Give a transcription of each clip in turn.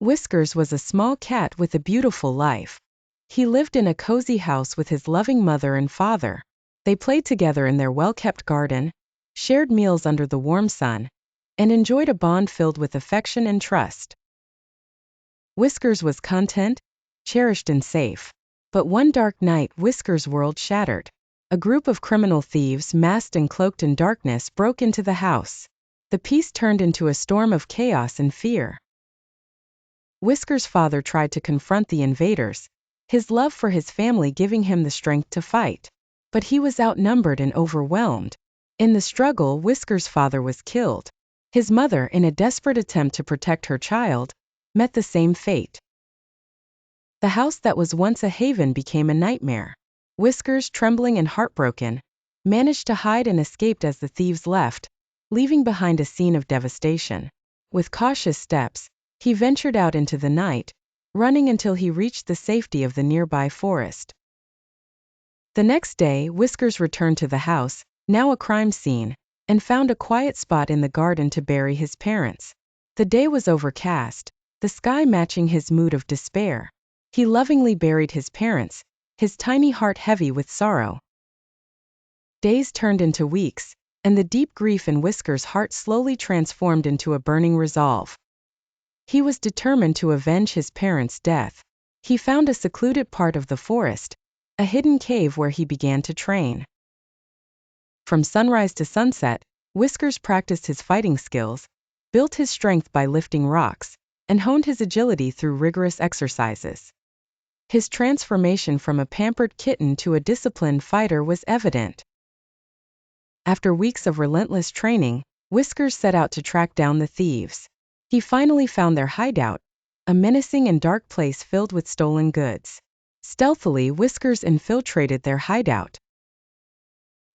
Whiskers was a small cat with a beautiful life. He lived in a cozy house with his loving mother and father. They played together in their well-kept garden, shared meals under the warm sun, and enjoyed a bond filled with affection and trust. Whiskers was content, cherished and safe. But one dark night, Whiskers' world shattered. A group of criminal thieves, masked and cloaked in darkness, broke into the house. The peace turned into a storm of chaos and fear. Whiskers' father tried to confront the invaders, his love for his family giving him the strength to fight. But he was outnumbered and overwhelmed. In the struggle, Whiskers' father was killed. His mother, in a desperate attempt to protect her child, met the same fate. The house that was once a haven became a nightmare. Whiskers, trembling and heartbroken, managed to hide and escaped as the thieves left, leaving behind a scene of devastation. With cautious steps, he ventured out into the night, running until he reached the safety of the nearby forest. The next day, Whiskers returned to the house, now a crime scene, and found a quiet spot in the garden to bury his parents. The day was overcast, the sky matching his mood of despair. He lovingly buried his parents, his tiny heart heavy with sorrow. Days turned into weeks, and the deep grief in Whiskers' heart slowly transformed into a burning resolve. He was determined to avenge his parents' death. He found a secluded part of the forest, a hidden cave where he began to train. From sunrise to sunset, Whiskers practiced his fighting skills, built his strength by lifting rocks, and honed his agility through rigorous exercises. His transformation from a pampered kitten to a disciplined fighter was evident. After weeks of relentless training, Whiskers set out to track down the thieves. He finally found their hideout, a menacing and dark place filled with stolen goods. Stealthily, Whiskers infiltrated their hideout.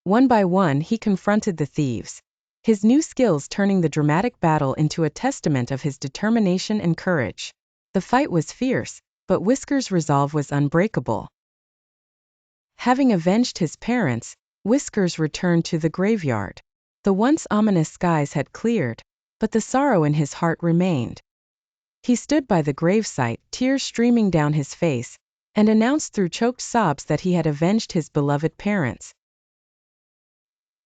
One by one, he confronted the thieves, his new skills turning the dramatic battle into a testament of his determination and courage. The fight was fierce, but Whiskers' resolve was unbreakable. Having avenged his parents, Whiskers returned to the graveyard. The once ominous skies had cleared, but the sorrow in his heart remained. He stood by the gravesite, tears streaming down his face, and announced through choked sobs that he had avenged his beloved parents.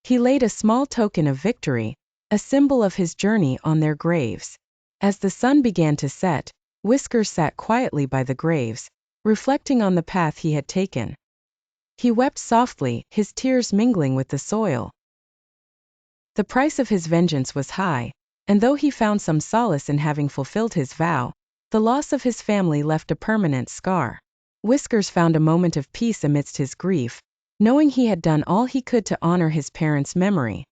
He laid a small token of victory, a symbol of his journey, on their graves. As the sun began to set, Whiskers sat quietly by the graves, reflecting on the path he had taken. He wept softly, his tears mingling with the soil. The price of his vengeance was high, and though he found some solace in having fulfilled his vow, the loss of his family left a permanent scar. Whiskers found a moment of peace amidst his grief, knowing he had done all he could to honor his parents' memory.